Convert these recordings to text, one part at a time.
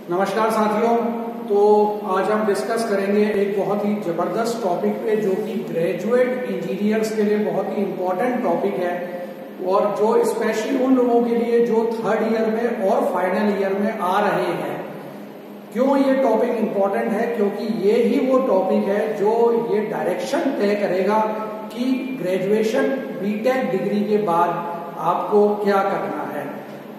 नमस्कार साथियों। तो आज हम डिस्कस करेंगे एक बहुत ही जबरदस्त टॉपिक पे जो कि ग्रेजुएट इंजीनियर्स के लिए बहुत ही इम्पोर्टेंट टॉपिक है और जो स्पेशली उन लोगों के लिए जो थर्ड ईयर में और फाइनल ईयर में आ रहे हैं। क्यों ये टॉपिक इम्पोर्टेंट है? क्योंकि ये ही वो टॉपिक है जो ये डायरेक्शन तय करेगा कि ग्रेजुएशन बीटेक डिग्री के बाद आपको क्या करना है,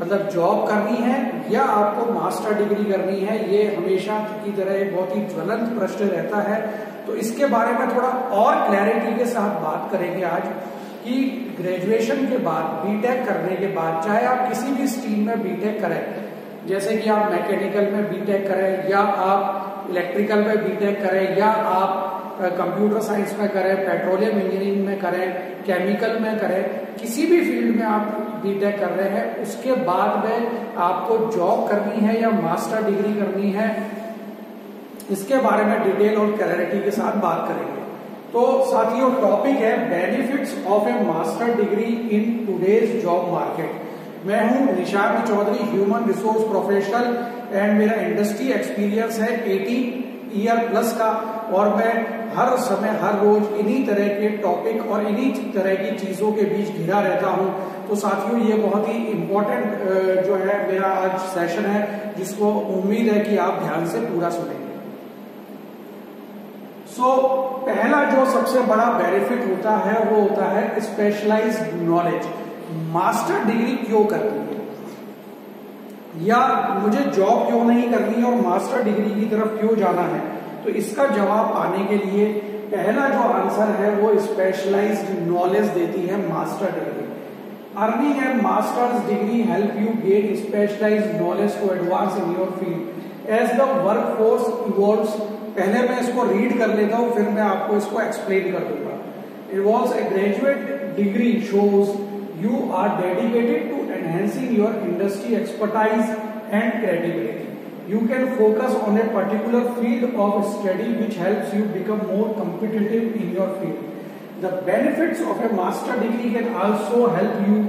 मतलब जॉब करनी है या आपको मास्टर डिग्री करनी है। ये हमेशा की तरह एक बहुत ही ज्वलंत प्रश्न रहता है। तो इसके बारे में थोड़ा और क्लैरिटी के साथ बात करेंगे आज कि ग्रेजुएशन के बाद बीटेक करने के बाद चाहे आप किसी भी स्ट्रीम में बीटेक करें, जैसे कि आप मैकेनिकल में बीटेक करें या आप इलेक्ट्रिकल में बीटेक करें या आप कंप्यूटर साइंस में करें, पेट्रोलियम इंजीनियरिंग में करें, केमिकल में करें, किसी भी फील्ड में आप बीटेक कर रहे हैं, उसके बाद में आपको जॉब करनी है या मास्टर डिग्री करनी है, इसके बारे में डिटेल और क्लैरिटी के साथ बात करेंगे। तो साथियों, टॉपिक है benefits of a master degree in today's job market. मैं हूं Nishant Chaudhary, human resource professional, and मेरा इंडस्ट्री एक्सपीरियंस है 18 ईयर प्लस का और मैं हर समय हर रोज इन्हीं तरह के टॉपिक और इन्हीं तरह की चीजों के बीच घिरा रहता हूं। तो साथियों, ये बहुत ही इम्पोर्टेंट जो है मेरा आज सेशन है, जिसको उम्मीद है कि आप ध्यान से पूरा सुनेंगे। पहला जो सबसे बड़ा बेनिफिट होता है वो होता है स्पेशलाइज्ड नॉलेज। मास्टर डिग्री क्यों करनी है या मुझे जॉब क्यों नहीं करनी है और मास्टर डिग्री की तरफ क्यों जाना है? तो इसका जवाब पाने के लिए पहला जो आंसर है वो स्पेशलाइज्ड नॉलेज देती है master degree. Earning and master's degree help you gain specialised knowledge to advance in your field as the workforce evolves. पहले मैं इसको रीड कर लेता हूं, फिर मैं आपको इसको एक्सप्लेन कर दूंगा। Evolves A graduate degree shows you are dedicated to enhancing your industry expertise and credibility. You can focus on a particular field of study which helps you become more competitive in your field. The benefits of a master degree can also help you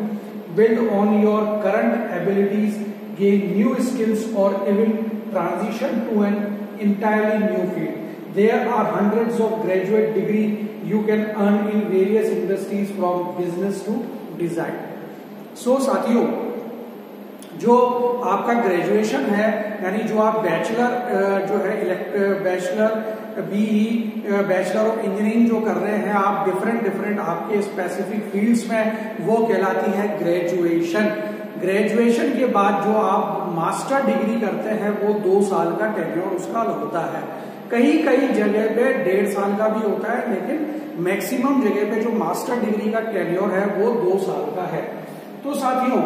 build on your current abilities, gain new skills, or even transition to an entirely new field. There are hundreds of graduate degree you can earn in various industries from business to design. साथियों, जो आपका graduation है यानी जो आप bachelor जो है bachelor BE bachelor of engineering जो कर रहे हैं आप डिफरेंट आपके स्पेसिफिक फील्ड्स में, वो कहलाती है ग्रेजुएशन। ग्रेजुएशन के बाद जो आप मास्टर डिग्री करते हैं वो 2 साल का टेन्योर उसका होता है। कई जगह पे 1.5 साल का भी होता है, लेकिन मैक्सिमम जगह पे जो मास्टर डिग्री का टेन्योर है वो 2 साल का है। तो साथियों,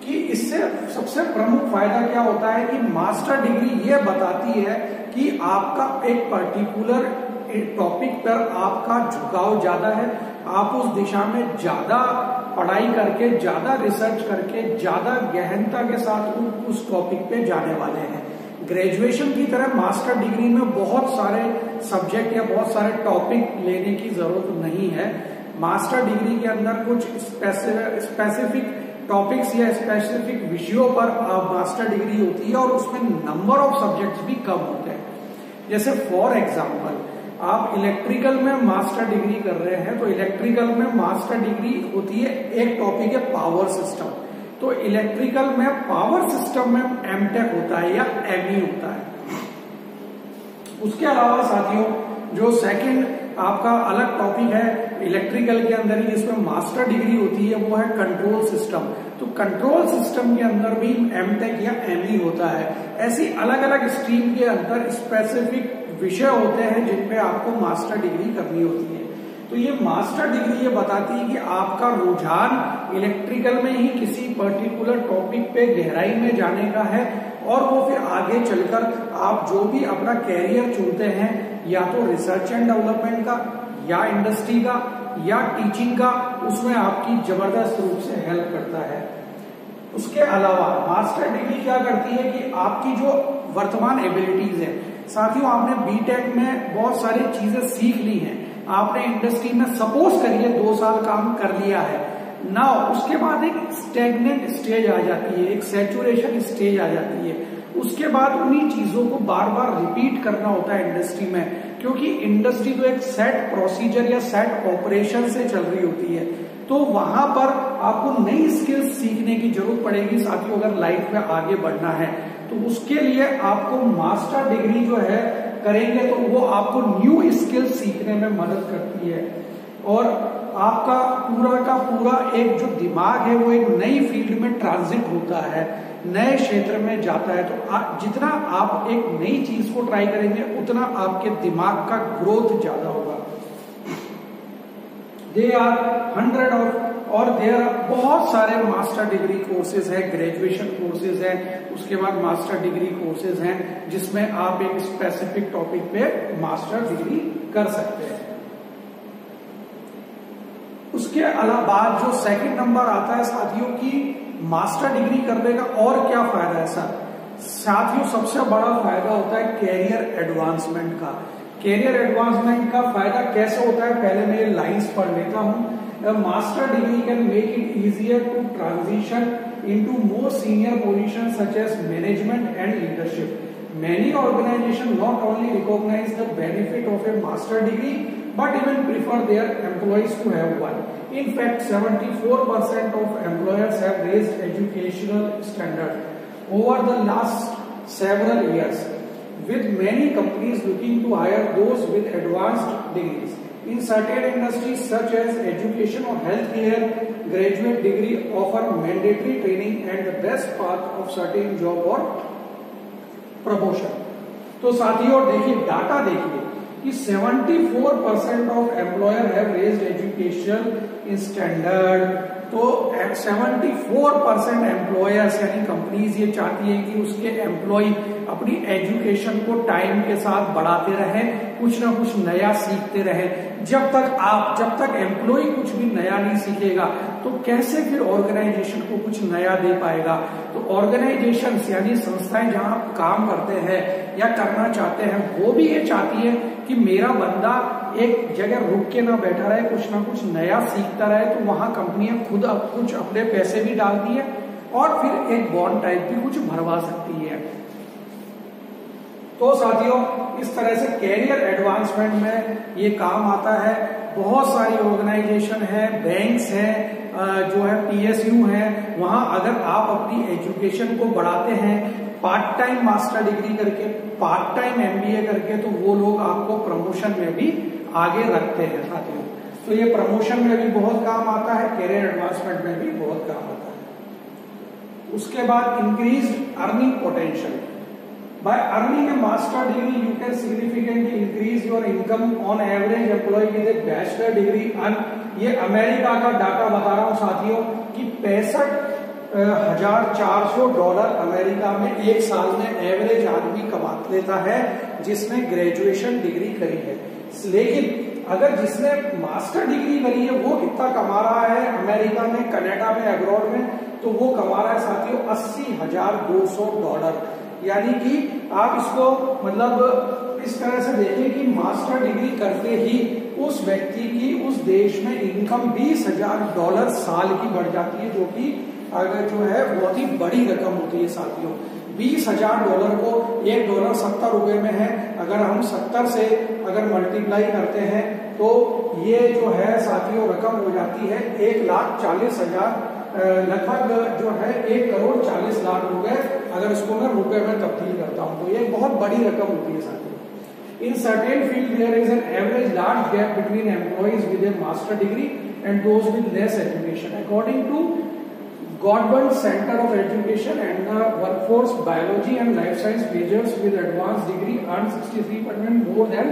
कि इससे सबसे प्रमुख फायदा क्या होता है कि मास्टर डिग्री ये बताती है कि आपका एक पर्टिकुलर टॉपिक पर आपका झुकाव ज्यादा है, आप उस दिशा में ज्यादा पढ़ाई करके, ज्यादा रिसर्च करके, ज्यादा गहनता के साथ उस टॉपिक पे जाने वाले हैं। ग्रेजुएशन की तरह मास्टर डिग्री में बहुत सारे सब्जेक्ट या बहुत सारे टॉपिक लेने की जरूरत नहीं है। मास्टर डिग्री के अंदर कुछ स्पेसिफिक टॉपिक्स या स्पेसिफिक विषयों पर मास्टर डिग्री होती है और उसमें नंबर ऑफ सब्जेक्ट्स भी कम होते हैं। जैसे फॉर एग्जांपल, आप इलेक्ट्रिकल में मास्टर डिग्री कर रहे हैं तो इलेक्ट्रिकल में मास्टर डिग्री होती है, एक टॉपिक है पावर सिस्टम। तो इलेक्ट्रिकल में पावर सिस्टम में एमटेक होता है या एमई होता है। उसके अलावा साथियों, जो सेकंड आपका अलग टॉपिक है इलेक्ट्रिकल के अंदर ही जिसमें मास्टर डिग्री होती है वो है कंट्रोल सिस्टम। तो कंट्रोल सिस्टम के अंदर भी एमटेक या एमई होता है। ऐसी अलग अलग स्ट्रीम के अंदर स्पेसिफिक विषय होते हैं जिनमें आपको मास्टर डिग्री करनी होती है। तो ये मास्टर डिग्री ये बताती है कि आपका रुझान इलेक्ट्रिकल में ही किसी पर्टिकुलर टॉपिक पे गहराई में जाने का है और वो फिर आगे चलकर आप जो भी अपना कैरियर चुनते हैं, या तो रिसर्च एंड डेवलपमेंट का या इंडस्ट्री का या टीचिंग का, उसमें आपकी जबरदस्त रूप से हेल्प करता है। उसके अलावा मास्टर डिग्री क्या करती है कि आपकी जो वर्तमान एबिलिटीज है, साथियों आपने बीटेक में बहुत सारी चीजें सीख ली हैं, आपने इंडस्ट्री में सपोज करिए 2 साल काम कर लिया है, ना उसके बाद एक स्टेगनेंट स्टेज आ जाती है, एक सैचुरेशन स्टेज आ जाती है। उसके बाद उन्हीं चीजों को बार बार रिपीट करना होता है इंडस्ट्री में, क्योंकि इंडस्ट्री तो एक सेट प्रोसीजर या सेट ऑपरेशन से चल रही होती है। तो वहां पर आपको नई स्किल्स सीखने की जरूरत पड़ेगी साथियों, अगर लाइफ में आगे बढ़ना है। तो उसके लिए आपको मास्टर डिग्री जो है करेंगे तो वो आपको न्यू स्किल्स सीखने में मदद करती है, और आपका पूरा का पूरा एक जो दिमाग है वो एक नई फील्ड में ट्रांजिट होता है, नए क्षेत्र में जाता है। तो जितना आप एक नई चीज को ट्राई करेंगे उतना आपके दिमाग का ग्रोथ ज्यादा होगा। दे आर 100 ऑफ, और देयर बहुत सारे मास्टर डिग्री कोर्सेज है, ग्रेजुएशन कोर्सेज है, उसके बाद मास्टर डिग्री कोर्सेज हैं जिसमें आप एक स्पेसिफिक टॉपिक पे मास्टर डिग्री कर सकते हैं। उसके अलावा जो सेकंड नंबर आता है साथियों की मास्टर डिग्री करने का और क्या फायदा है सर? साथियों सबसे बड़ा फायदा होता है कैरियर एडवांसमेंट का। कैरियर एडवांसमेंट का फायदा कैसे होता है, पहले मैं ये लाइंस पढ़ लेता हूं। Master degree can make it easier to transition into more senior position such as management and leadership. Many organizations not only recognize the benefit of a master degree but even prefer their employees to have one. In fact, 74% of employers have raised educational standards over the last several years, with many companies looking to hire those with advanced degrees. In certain industries such as education or healthcare, graduate degree offer mandatory training and the best path of certain job or promotion. तो साथियों देखिए data देखिए कि 74% of employer have raised education standard. तो 74% employers यानी companies ये चाहती है कि उसके एम्प्लॉय अपनी एजुकेशन को टाइम के साथ बढ़ाते रहें, कुछ ना कुछ नया सीखते रहें। जब तक एम्प्लॉय कुछ भी नया नहीं सीखेगा तो कैसे फिर ऑर्गेनाइजेशन को कुछ नया दे पाएगा? तो ऑर्गेनाइजेशन यानी संस्थाएं जहां आप काम करते हैं या करना चाहते हैं वो भी ये चाहती है कि मेरा बंदा एक जगह रुक के ना बैठा रहे, कुछ ना कुछ नया सीखता रहे। तो वहां कंपनियां खुद अब कुछ अपने पैसे भी डालती है और फिर एक बॉन्ड टाइप भी कुछ भरवा सकती है। तो साथियों इस तरह से कैरियर एडवांसमेंट में ये काम आता है। बहुत सारी ऑर्गेनाइजेशन है, बैंक्स है, जो है PSU है, वहां अगर आप अपनी एजुकेशन को बढ़ाते हैं पार्ट टाइम मास्टर डिग्री करके, पार्ट टाइम MBA करके, तो वो लोग आपको प्रमोशन में भी आगे रखते हैं साथियों। तो ये प्रमोशन में भी बहुत काम आता है, कैरियर एडवांसमेंट में भी बहुत काम आता है। उसके बाद increase earning potential. By earning a master degree, you can significantly increase your income. On average, employee with a bachelor degree earn, ये अमेरिका का डाटा बता रहा हूँ साथियों कि $65,400 अमेरिका में एक साल में एवरेज आदमी कमा लेता है जिसने ग्रेजुएशन डिग्री करी है। लेकिन अगर जिसने मास्टर डिग्री करी है वो कितना कमा रहा है अमेरिका में, कनाडा में, अब्रॉड में? तो वो कमा रहा है साथियों $80,200। यानी कि आप इसको मतलब इस तरह से देखें कि मास्टर डिग्री करते ही उस व्यक्ति की उस देश में इनकम $20,000 साल की बढ़ जाती है, जो कि अगर जो है बहुत ही बड़ी रकम होती है साथियों। $20,000 को $1 70 रुपए में है, अगर हम 70 से अगर मल्टीप्लाई करते हैं तो ये जो है साथियों रकम हो जाती है 1,40,000, लगभग जो है 1,40,00,000 रुपए। अगर इसको मैं रुपए में तब्दील करता हूं तो ये बहुत बड़ी रकम होती है साथियों। In certain field there is an average large gap between employees with a master degree and those with less education. According to Godwin Center of Education and the Workforce Biology and Life Science majors with advanced degree earn 63% more than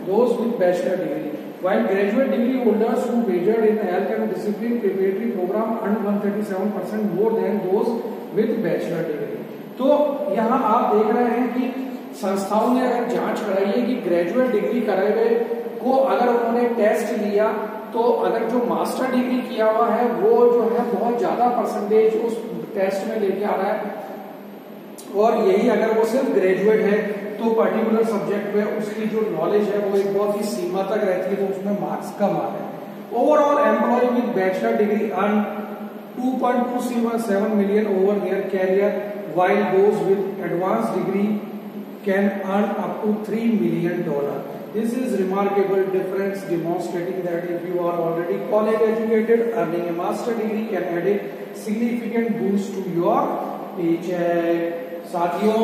those with bachelor degree, while graduate degree holders who majored in health and discipline preparatory program earn 137% more than those with bachelor degree। तो यहाँ आप देख रहे हैं कि संस्थाओं ने अगर जांच कराई है कि ग्रेजुएट डिग्री करे हुए को अगर उन्होंने टेस्ट लिया तो अगर जो मास्टर डिग्री किया हुआ है वो जो है बहुत ज्यादा परसेंटेज उस टेस्ट में लेके आ रहा है, और यही अगर वो सिर्फ ग्रेजुएट है तो पर्टिकुलर सब्जेक्ट में उसकी जो नॉलेज है वो एक बहुत ही सीमा तक रहती है, तो उसमें मार्क्स कम आ रहे हैं। Overall employ with bachelor degree earn $2.277 million over their career while those with advanced degree can earn up to $3 million. This is remarkable difference demonstrating that if you are already college educated, earning a master degree can add a significant boost to your paycheck. साथियों,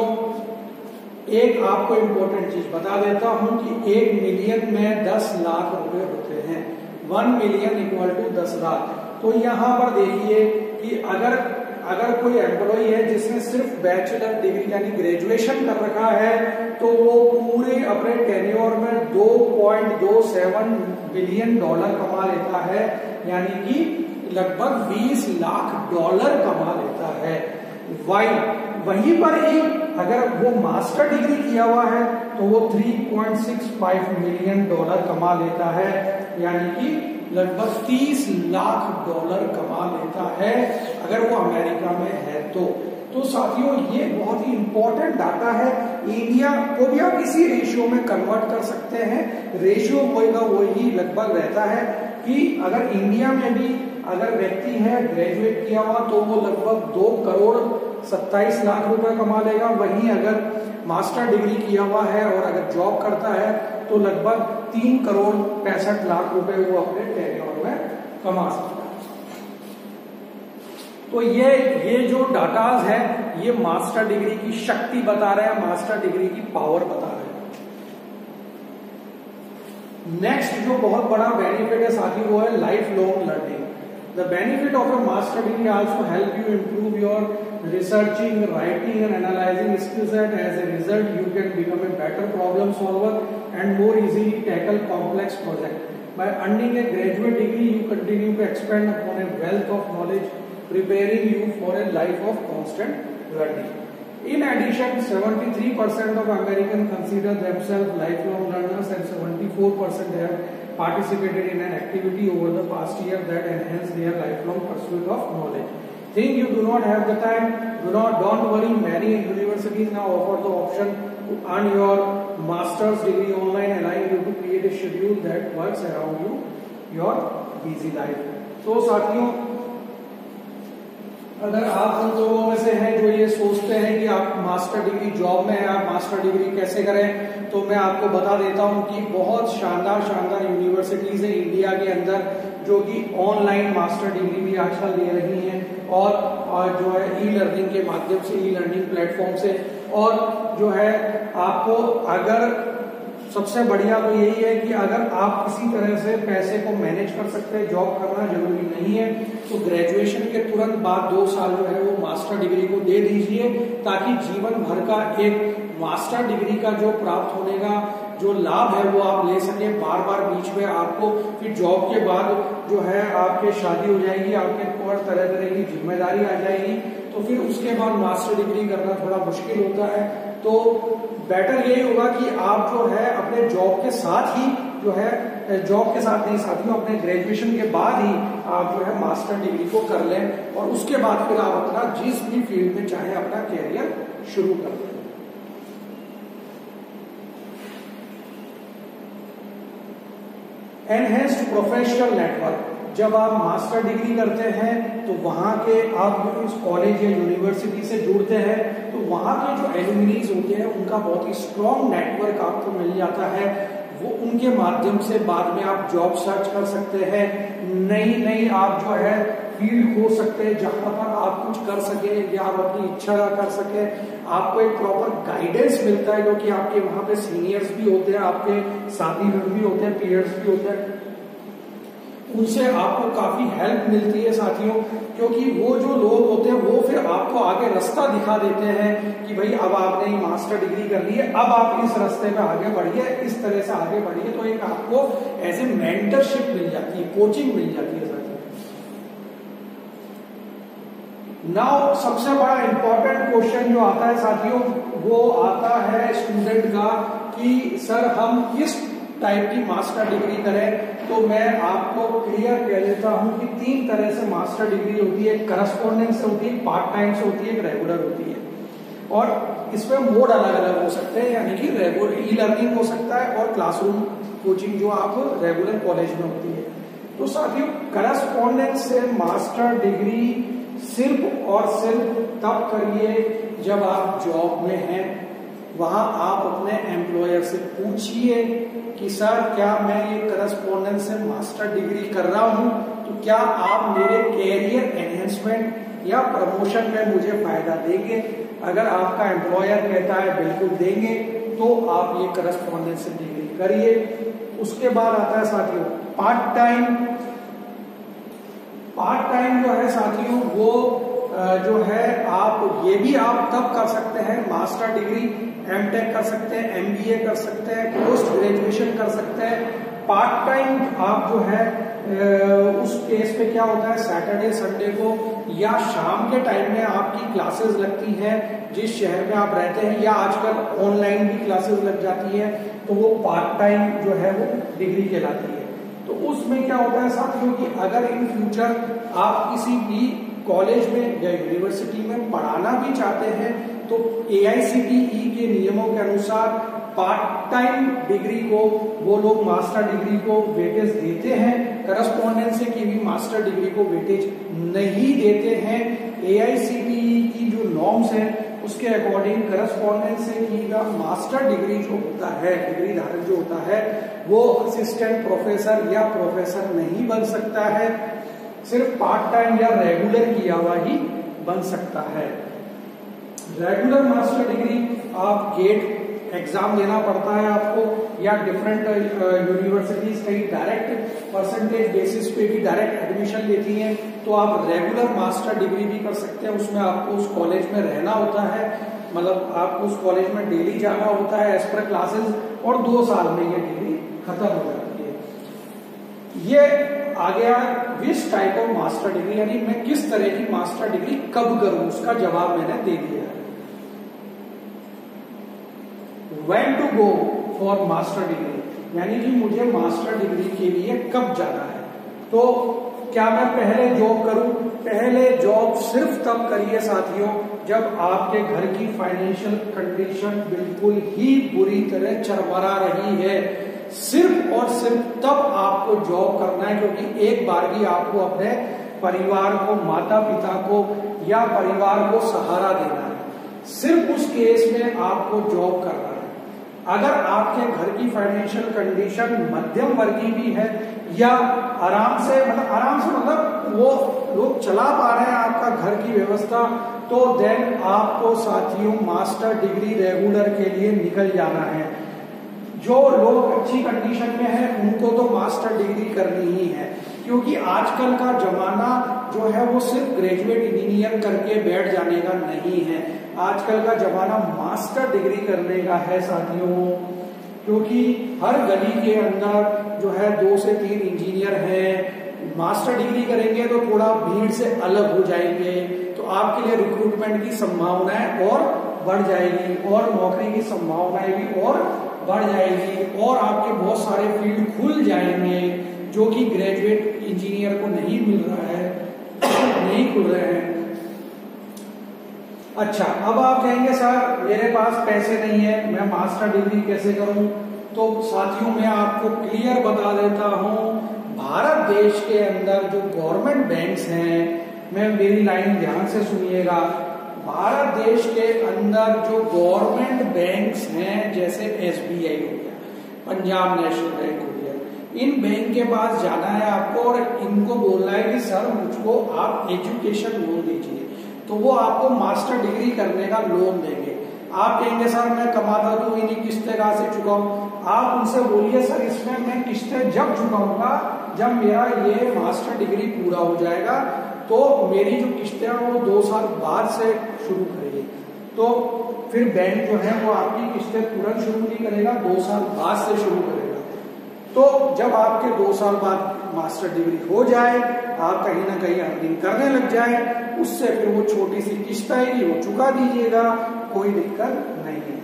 एक आपको important चीज बता देता हूं कि 1 million में 10 लाख रुपए होते हैं। 1 मिलियन इक्वल टू 10 लाख। तो यहां पर देखिए कि अगर कोई एम्प्लॉय है जिसने सिर्फ बैचलर डिग्री यानी ग्रेजुएशन कर रखा है, तो वो पूरे अपने टेन्योर में $2.27 बिलियन कमा लेता है, यानी कि लगभग $20 लाख कमा लेता है। वहीं पर ही अगर वो मास्टर डिग्री किया हुआ है तो वो $3.65 मिलियन कमा लेता है, यानी कि लगभग $30 लाख कमा लेता है अगर वो अमेरिका में है तो साथियों, ये बहुत ही इंपॉर्टेंट डाटा है। इंडिया को भी आप इसी रेशियो में कन्वर्ट कर सकते हैं। रेशियो होगा वही लगभग रहता है कि अगर इंडिया में भी अगर व्यक्ति है ग्रेजुएट किया हुआ तो वो लगभग 2.27 करोड़ रुपए कमा लेगा। वहीं अगर मास्टर डिग्री किया हुआ है और अगर जॉब करता है तो लगभग 3.65 करोड़ रुपए वो अपने टेन्योर में कमा सकता है। तो ये जो डाटाज है ये मास्टर डिग्री की शक्ति बता रहे हैं, मास्टर डिग्री की पावर बता रहे हैं। नेक्स्ट जो बहुत बड़ा बेनिफिट है साथी वो है life long learning. The benefit of a master degree also help you improve your researching, writing and analyzing skills, and as a result you can become a better problem solver and more easily tackle complex projects. By earning a graduate degree you continue to expand upon a wealth of knowledge, preparing you for a life of constant learning. In addition, 73% of Americans consider themselves lifelong learners and 74% have participated in an activity over the past year that enhance their lifelong pursuit of knowledge. Think you do not have the time? Don't worry. Many universities now offer the option to earn your master's degree online, allowing you to create a schedule that works around your busy life. तो साथियों, अगर आप उन लोगों में से हैं जो ये सोचते हैं कि आप मास्टर डिग्री जॉब में है, आप मास्टर डिग्री कैसे करें, तो मैं आपको बता देता हूं कि बहुत शानदार यूनिवर्सिटीज है इंडिया के अंदर जो कि ऑनलाइन मास्टर डिग्री भी आजकल दे रही हैं और जो है ई लर्निंग के माध्यम से, ई लर्निंग प्लेटफॉर्म से। और जो है आपको अगर सबसे बढ़िया तो यही है कि अगर आप किसी तरह से पैसे को मैनेज कर सकते हैं, जॉब करना जरूरी नहीं है, तो ग्रेजुएशन के तुरंत बाद 2 साल जो है वो मास्टर डिग्री को दे दीजिए, ताकि जीवन भर का एक मास्टर डिग्री का जो प्राप्त होने का जो लाभ है वो आप ले सके। बार बार बीच में आपको फिर जॉब के बाद जो है आपके शादी हो जाएगी, आपके ऊपर तरह तरह की जिम्मेदारी आ जाएगी, तो फिर उसके बाद मास्टर डिग्री करना थोड़ा मुश्किल होता है। तो बेटर यही होगा कि आप जो है अपने जॉब के साथ ही जो है, जॉब के साथ नहीं साथियों, अपने ग्रेजुएशन के बाद ही आप जो है मास्टर डिग्री को कर लें और उसके बाद फिर आप अपना जिस भी फील्ड में चाहे अपना कैरियर शुरू कर लें। Enhanced professional network. जब आप मास्टर डिग्री करते हैं तो वहां के आप इस कॉलेज या यूनिवर्सिटी से जुड़ते हैं तो वहां के जो एलुमनीज होते हैं उनका बहुत ही स्ट्रॉन्ग नेटवर्क आपको मिल जाता है। वो उनके माध्यम से बाद में आप जॉब सर्च कर सकते हैं, नई आप जो है फील्ड हो सकते हैं जहां पर आप कुछ कर सके या आप अपनी इच्छा का कर सके। आपको एक प्रॉपर गाइडेंस मिलता है, क्योंकि आपके वहां पे सीनियर्स भी होते हैं, आपके साथी भी होते हैं, पीयर्स भी होते हैं, उनसे आपको काफी हेल्प मिलती है साथियों। क्योंकि वो जो लोग होते हैं वो फिर आपको आगे रास्ता दिखा देते हैं कि भाई अब आपने मास्टर डिग्री कर ली है, अब आप इस रास्ते में आगे बढ़िए, इस तरह से आगे बढ़िए। तो एक आपको एज ए मेंटरशिप मिल जाती है, कोचिंग मिल जाती है साथियों। नाउ सबसे बड़ा इंपॉर्टेंट क्वेश्चन जो आता है साथियों वो आता है स्टूडेंट का कि सर हम किस टाइप की मास्टर डिग्री करें। तो मैं आपको क्लियर कह देता हूं कि 3 तरह से मास्टर डिग्री होती है। करस्पॉन्डेंस से होती है, पार्ट टाइम से होती है, रेगुलर होती है। और इसमें मोड अलग अलग हो सकते हैं, यानी कि रेगुलर ई लर्निंग हो सकता है और क्लासरूम कोचिंग जो आप रेगुलर कॉलेज में होती है। तो साथियों करस्पॉन्डेंस से मास्टर डिग्री सिर्फ और सिर्फ तब करिए जब आप जॉब में हैं वहां आप अपने एम्प्लॉयर से पूछिए कि सर क्या मैं ये करस्पॉन्डेंस से मास्टर डिग्री कर रहा हूं तो क्या आप मेरे कैरियर एनहेंसमेंट या प्रमोशन में मुझे फायदा देंगे। अगर आपका एम्प्लॉयर कहता है बिल्कुल देंगे तो आप ये करस्पॉन्डेंस से डिग्री करिए। उसके बाद आता है साथियों पार्ट टाइम जो है साथियों वो जो है आप ये भी आप तब कर सकते हैं मास्टर डिग्री एमटेक कर सकते हैं एमबीए कर सकते हैं पोस्ट ग्रेजुएशन कर सकते हैं। पार्ट टाइम आप जो है उस केस पे क्या होता है सैटरडे संडे को या शाम के टाइम में आपकी क्लासेस लगती हैं जिस शहर में आप रहते हैं या आजकल ऑनलाइन भी क्लासेस लग जाती है तो वो पार्ट टाइम जो है वो डिग्री कहलाती है। तो उसमें क्या होता है साथियों कि अगर इन फ्यूचर आप किसी भी कॉलेज में या यूनिवर्सिटी में पढ़ाना भी चाहते हैं तो AICTE के नियमों के अनुसार पार्ट टाइम डिग्री को वो लोग मास्टर डिग्री को वेटेज देते हैं, करस्पॉन्डेंस की भी मास्टर डिग्री को वेटेज नहीं देते हैं। AICTE की जो नॉर्म्स है उसके अकॉर्डिंग करस्पॉन्डेंस की मास्टर डिग्री जो होता है डिग्री धारक जो होता है वो असिस्टेंट प्रोफेसर या प्रोफेसर नहीं बन सकता है, सिर्फ पार्ट टाइम या रेगुलर किया हुआ ही बन सकता है। रेगुलर मास्टर डिग्री आप गेट एग्जाम देना पड़ता है आपको या डिफरेंट यूनिवर्सिटीज कहीं डायरेक्ट परसेंटेज बेसिस पे भी डायरेक्ट एडमिशन लेती हैं तो आप रेगुलर मास्टर डिग्री भी कर सकते हैं। उसमें आपको उस कॉलेज में रहना होता है, मतलब आपको उस कॉलेज में डेली जाना होता है एज पर क्लासेस और 2 साल में ये डिग्री खत्म हो जाती है। ये आ गया which type of master degree यानी मैं किस तरह की मास्टर डिग्री कब करूं उसका जवाब मैंने दे दिया है। When to go for master degree यानी कि मुझे मास्टर डिग्री के लिए कब जाना है। तो क्या मैं पहले जॉब करूं? पहले जॉब सिर्फ तब करिए साथियों जब आपके घर की फाइनेंशियल कंडीशन बिल्कुल ही बुरी तरह चरमरा रही है। सिर्फ और सिर्फ तब आपको जॉब करना है क्योंकि एक बार भी आपको अपने परिवार को माता पिता को या परिवार को सहारा देना है, सिर्फ उस केस में आपको जॉब करना है। अगर आपके घर की फाइनेंशियल कंडीशन मध्यम वर्गीय भी है या आराम से मतलब वो लोग चला पा रहे हैं आपका घर की व्यवस्था तो देन आपको साथियों मास्टर डिग्री रेगुलर के लिए निकल जाना है। जो लोग अच्छी कंडीशन में हैं उनको तो मास्टर डिग्री करनी ही है क्योंकि आजकल का जमाना जो है वो सिर्फ ग्रेजुएट इंजीनियर करके बैठ जाने का नहीं है। आजकल का जमाना मास्टर डिग्री करने का है साथियों, क्योंकि हर गली के अंदर जो है 2 से 3 इंजीनियर हैं। मास्टर डिग्री करेंगे तो थोड़ा भीड़ से अलग हो जाएंगे तो आपके लिए रिक्रूटमेंट की संभावनाएं और बढ़ जाएगी और नौकरी की संभावनाएं भी और बढ़ जाएगी और आपके बहुत सारे फील्ड खुल जाएंगे जो कि ग्रेजुएट इंजीनियर को नहीं मिल रहा है, नहीं खुल रहे हैं। अच्छा, अब आप कहेंगे सर मेरे पास पैसे नहीं है, मैं मास्टर डिग्री कैसे करूं? तो साथियों मैं आपको क्लियर बता देता हूं, भारत देश के अंदर जो गवर्नमेंट बैंक्स हैं, मैं मेरी लाइन ध्यान से सुनिएगा, भारत देश के अंदर जो गवर्नमेंट बैंक्स हैं जैसे SBI हो गया, पंजाब नेशनल बैंक हो गया, इन बैंक के पास जाना है आपको और इनको बोलना है कि सर मुझको आप एजुकेशन लोन दीजिए, तो वो आपको मास्टर डिग्री करने का लोन देंगे। आप कहेंगे सर मैं कमाता तो इन्हीं किस्तें कहाँ से चुकाऊं? आप उनसे बोलिए सर इसमें मैं किस्तें जब चुकाऊंगा जब मेरा ये मास्टर डिग्री पूरा हो जाएगा, तो मेरी जो किस्तें हैं वो 2 साल बाद से शुरू करेगी। तो फिर बैंक जो है वो आपकी किस्तें तुरंत शुरू नहीं करेगा, 2 साल बाद से शुरू करेगा। तो जब आपके 2 साल बाद मास्टर डिग्री हो जाए, आप कहीं ना कहीं अर्निंग करने लग जाए, उससे फिर वो छोटी सी किस्त आएगी वो चुका दीजिएगा, कोई दिक्कत नहीं है।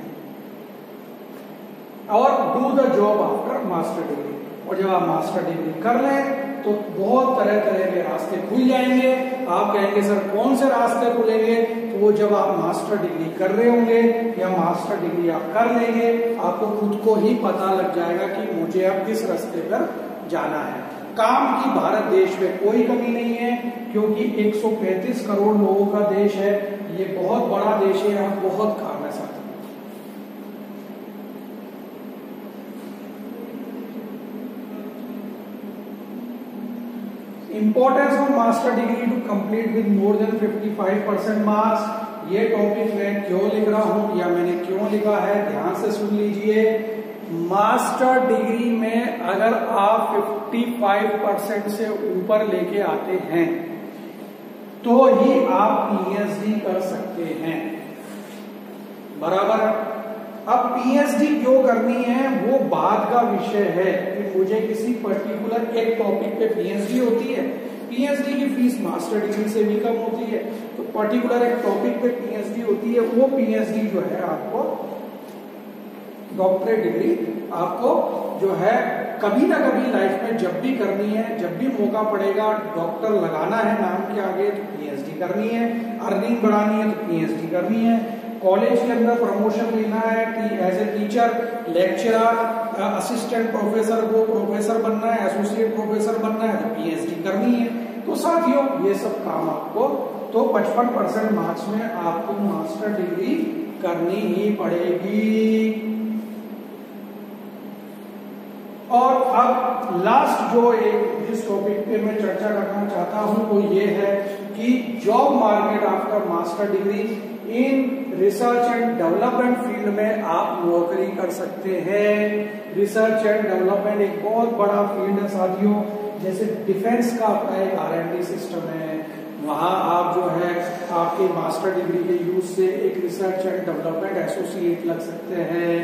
और do the job after master degree. और जब आप मास्टर डिग्री कर लें तो बहुत तरह तरह के रास्ते खुल जाएंगे। आप कहेंगे सर कौन से रास्ते खुलेंगे? तो वो जब आप मास्टर डिग्री कर रहे होंगे या मास्टर डिग्री आप कर लेंगे, आपको खुद को ही पता लग जाएगा कि मुझे अब किस रास्ते पर जाना है। काम की भारत देश में कोई कमी नहीं है, क्योंकि 135 करोड़ लोगों का देश है। ये बहुत बड़ा देश है, यहाँ बहुत काम है साथ। Importance of master degree to complete with more than 55% marks. ये टॉपिक मैं क्यों लिख रहा हूं या मैंने क्यों लिखा है, ध्यान से सुन लीजिए। मास्टर डिग्री में अगर आप 55% से ऊपर लेके आते हैं तो ही आप पीएचडी कर सकते हैं, बराबर। अब पीएचडी क्यों करनी है वो बाद का विषय है कि मुझे किसी पर्टिकुलर एक टॉपिक पे पीएचडी होती है। पीएचडी की फीस मास्टर डिग्री से भी कम होती है, तो पर्टिकुलर एक टॉपिक पे पीएचडी होती है। वो पीएचडी जो है आपको डॉक्टरेट डिग्री आपको जो है कभी ना कभी लाइफ में जब भी करनी है, जब भी मौका पड़ेगा, डॉक्टर लगाना है नाम के आगे तो पीएचडी करनी है, अर्निंग बढ़ानी है तो पीएचडी करनी है, कॉलेज के अंदर प्रमोशन लेना है कि as a teacher, lecturer, assistant professor को प्रोफेसर बनना है, एसोसिएट प्रोफेसर बनना है तो पीएचडी करनी है। तो साथियों ये सब काम आपको तो 55% मार्क्स में आपको मास्टर डिग्री करनी ही पड़ेगी। और अब लास्ट जो एक जिस टॉपिक पे मैं चर्चा करना चाहता हूं वो ये है कि job market after master degree in research and development field में आप नौकरी कर सकते हैं। रिसर्च एंड डेवलपमेंट एक बहुत बड़ा फील्ड है साथियों। जैसे डिफेंस का अपना एक R&D सिस्टम है, वहां आप जो है आपके मास्टर डिग्री के यूज से एक रिसर्च एंड डेवलपमेंट एसोसिएट लग सकते हैं,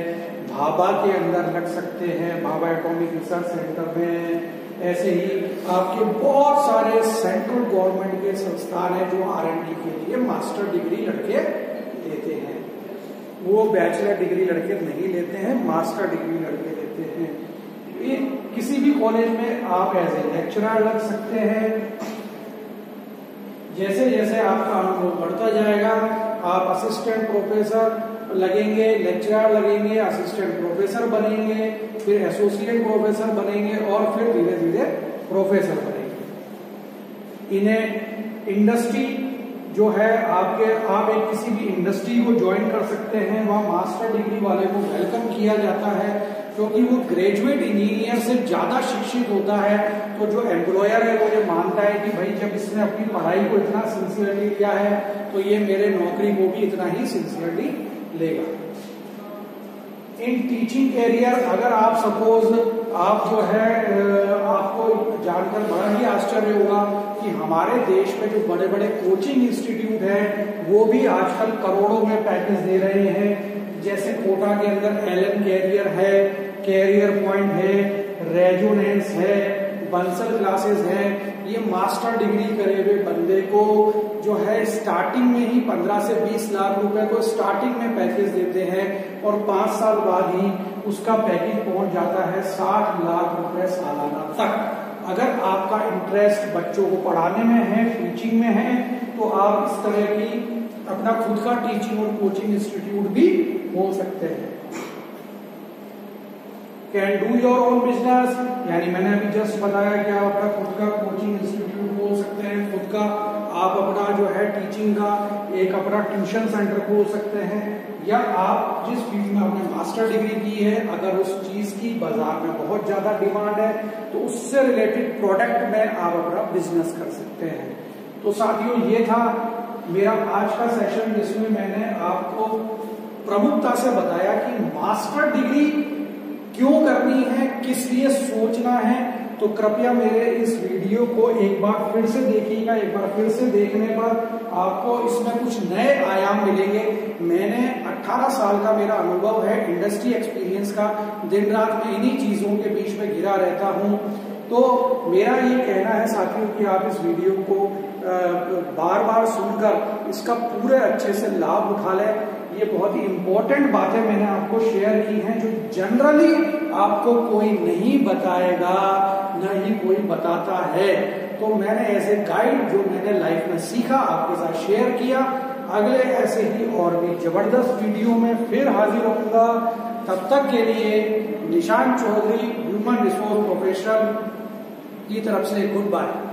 भाभा के अंदर लग सकते हैं, भाभा एटॉमिक रिसर्च सेंटर में। ऐसे ही आपके बहुत सारे सेंट्रल गवर्नमेंट के संस्थान हैं जो R&D के लिए मास्टर डिग्री लड़के लेते हैं। वो बैचलर डिग्री लड़के नहीं लेते हैं, मास्टर डिग्री लड़के लेते हैं। किसी भी कॉलेज में आप एज ए लेक्चरर लग सकते हैं। जैसे जैसे आपका अनुभव बढ़ता जाएगा आप असिस्टेंट प्रोफेसर लगेंगे, लेक्चरर लगेंगे, असिस्टेंट प्रोफेसर बनेंगे, फिर एसोसिएट प्रोफेसर बनेंगे और फिर धीरे धीरे प्रोफेसर बनेंगे। इन्हें इंडस्ट्री जो है आप एक किसी भी इंडस्ट्री को ज्वाइन कर सकते हैं, वहां मास्टर डिग्री वाले को वेलकम किया जाता है क्योंकि वो ग्रेजुएट इंजीनियर से ज्यादा शिक्षित होता है। तो जो एम्प्लॉयर है वो ये मानता है कि भाई जब इसने अपनी पढ़ाई को इतना सिंसियरली लिया है तो ये मेरे नौकरी को भी इतना ही सिंसियरली लेगा। इन टीचिंग कैरियर अगर आप सपोज आप जो है आपको जानकर बड़ा ही आश्चर्य होगा कि हमारे देश में जो बड़े बड़े कोचिंग इंस्टीट्यूट हैं वो भी आजकल करोड़ों में पैकेज दे रहे हैं। जैसे कोटा के अंदर एलन कैरियर है, कैरियर पॉइंट है, रेजोनेंस है, बंसल क्लासेस है। ये मास्टर डिग्री करे हुए बंदे को जो है स्टार्टिंग में ही 15 से 20 लाख रुपए को स्टार्टिंग में पैकेज देते हैं और 5 साल बाद ही उसका पैकेज पहुंच जाता है 60 लाख रुपए सालाना तक। अगर आपका इंटरेस्ट बच्चों को पढ़ाने में है, टीचिंग में है, तो आप इस तरह की अपना खुद का टीचिंग और कोचिंग इंस्टीट्यूट भी खोल सकते हैं। Can do your own business, यानी मैंने अभी जस्ट बताया कि आप अपना खुद का कोचिंग इंस्टीट्यूट खोल सकते हैं, खुद का आप अपना जो है टीचिंग का एक अपना ट्यूशन सेंटर खोल सकते हैं, या आप जिस फील्ड में आपने मास्टर डिग्री की है अगर उस चीज की बाजार में बहुत ज्यादा डिमांड है तो उससे रिलेटेड प्रोडक्ट में आप अपना बिजनेस कर सकते हैं। तो साथियों ये था मेरा आज का सेशन जिसमें मैंने आपको प्रमुखता से बताया कि मास्टर डिग्री क्यों करनी है, किस लिए सोचना है। तो कृपया मेरे इस वीडियो को एक बार फिर से देखिएगा। एक बार फिर से देखने पर आपको इसमें कुछ नए आयाम मिलेंगे। मैंने 18 साल का मेरा अनुभव है इंडस्ट्री एक्सपीरियंस का, दिन रात में इन्हीं चीजों के बीच में घिरा रहता हूं। तो मेरा ये कहना है साथियों कि आप इस वीडियो को बार बार सुनकर इसका पूरे अच्छे से लाभ उठा लें। ये बहुत ही इंपॉर्टेंट बातें मैंने आपको शेयर की हैं जो जनरली आपको कोई नहीं बताएगा, न ही कोई बताता है। तो मैंने ऐसे गाइड जो मैंने लाइफ में सीखा आपके साथ शेयर किया। अगले ऐसे ही और भी जबरदस्त वीडियो में फिर हाजिर होऊंगा। तब तक के लिए Nishant Chaudhary, human resource professional, की तरफ से गुड बाय।